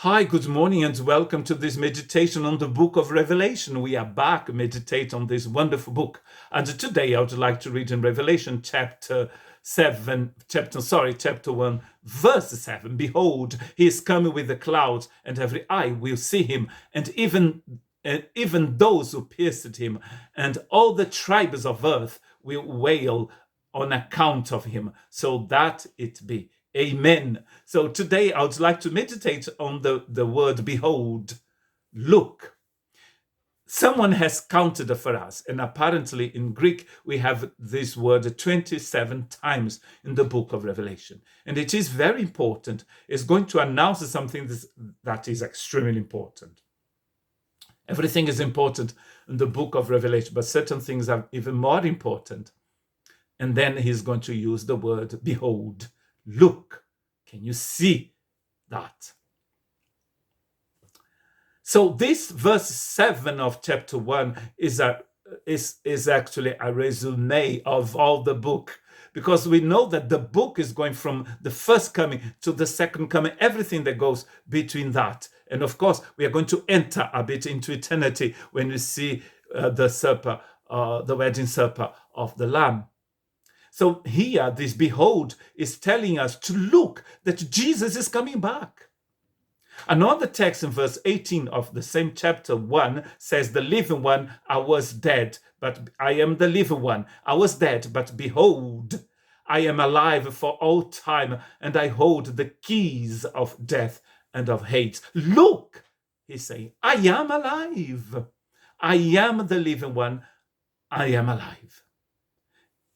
Hi, good morning, and welcome to this meditation on the book of Revelation. We are back meditate on this wonderful book. And today I would like to read in Revelation chapter 1, verse 7. Behold, he is coming with the clouds, and every eye will see him, and even those who pierced him, and all the tribes of earth will wail on account of him. So that it be. Amen. So today I would like to meditate on the word behold, look. Someone has counted for us, and apparently in Greek we have this word 27 times in the book of Revelation. And it is very important. It's going to announce something that is extremely important. Everything is important in the book of Revelation, but certain things are even more important. And then he's going to use the word behold. Look, can you see that? So this verse 7 of chapter 1 is actually a resume of all the book, because we know that the book is going from the first coming to the second coming, everything that goes between that. And of course, we are going to enter a bit into eternity when we see the wedding supper of the Lamb. So here, this behold is telling us to look that Jesus is coming back. Another text in verse 18 of the same chapter 1 says, the living one, I was dead, but I am the living one. I was dead, but behold, I am alive for all time, and I hold the keys of death and of hate. Look, he's saying, I am alive. I am the living one. I am alive.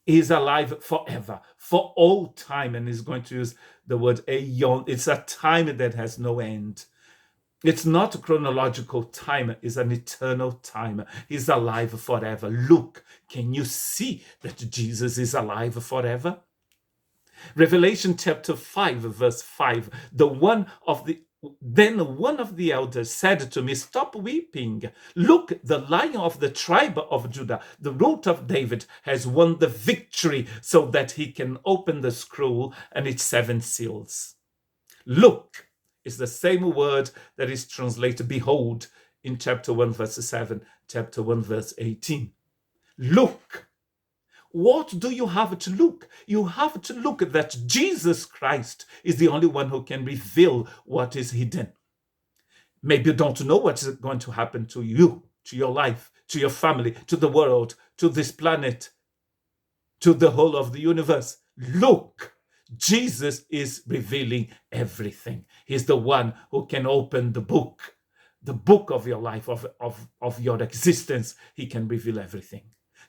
Is alive forever, for all time, and he's going to use the word aeon. It's a time that has no end. It's not a chronological time, it's an eternal time. He's alive forever. Look, can you see that Jesus is alive forever? Revelation chapter 5, verse 5, Then one of the elders said to me, stop weeping. Look, the Lion of the tribe of Judah, the Root of David, has won the victory so that he can open the scroll and its 7 seals. Look is the same word that is translated behold in chapter 1, verse 7, chapter 1, verse 18. Look. What do you have to look? You have to look that Jesus Christ is the only one who can reveal what is hidden. Maybe you don't know what's going to happen to you, to your life, to your family, to the world, to this planet, to the whole of the universe. Look, Jesus is revealing everything. He's the one who can open the book of your life, of your existence. He can reveal everything.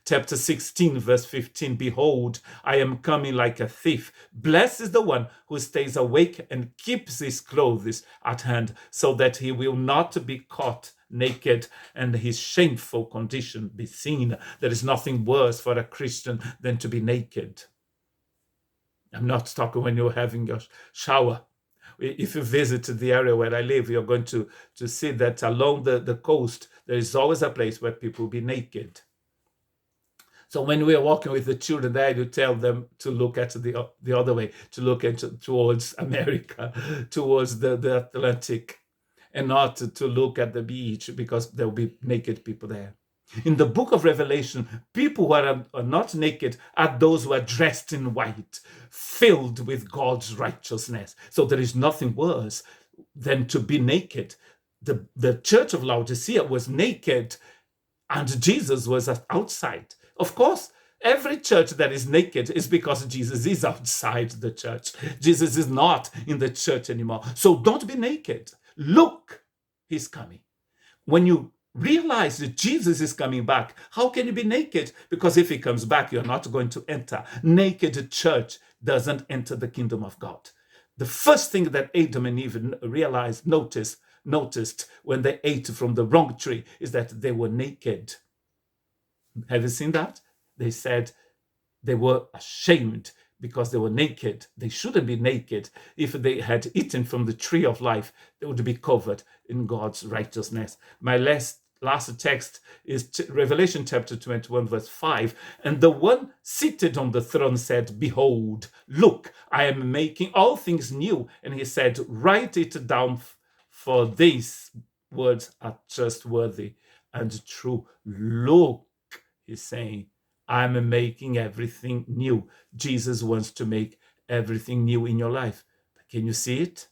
Chapter 16, verse 15, behold, I am coming like a thief. Blessed is the one who stays awake and keeps his clothes at hand, so that he will not be caught naked and his shameful condition be seen. There is nothing worse for a Christian than to be naked. I'm not talking when you're having a shower. If you visit the area where I live, you're going to see that along the coast, there is always a place where people will be naked. So when we are walking with the children there, you tell them to look at the other way, to look towards America, towards the Atlantic, and not to look at the beach, because there will be naked people there. In the book of Revelation, people who are not naked are those who are dressed in white, filled with God's righteousness. So there is nothing worse than to be naked. The church of Laodicea was naked, and Jesus was outside. Of course, every church that is naked is because Jesus is outside the church. Jesus is not in the church anymore. So don't be naked. Look, he's coming. When you realize that Jesus is coming back, how can you be naked? Because if he comes back, you're not going to enter. Naked church doesn't enter the kingdom of God. The first thing that Adam and Eve noticed when they ate from the wrong tree is that they were naked. Have you seen that? They said they were ashamed because they were naked. They shouldn't be naked. If they had eaten from the tree of life, they would be covered in God's righteousness. My last text is Revelation chapter 21, verse 5. And the one seated on the throne said, behold, look, I am making all things new. And he said, write it down, for these words are trustworthy and true. Look, he's saying, I'm making everything new. Jesus wants to make everything new in your life. Can you see it?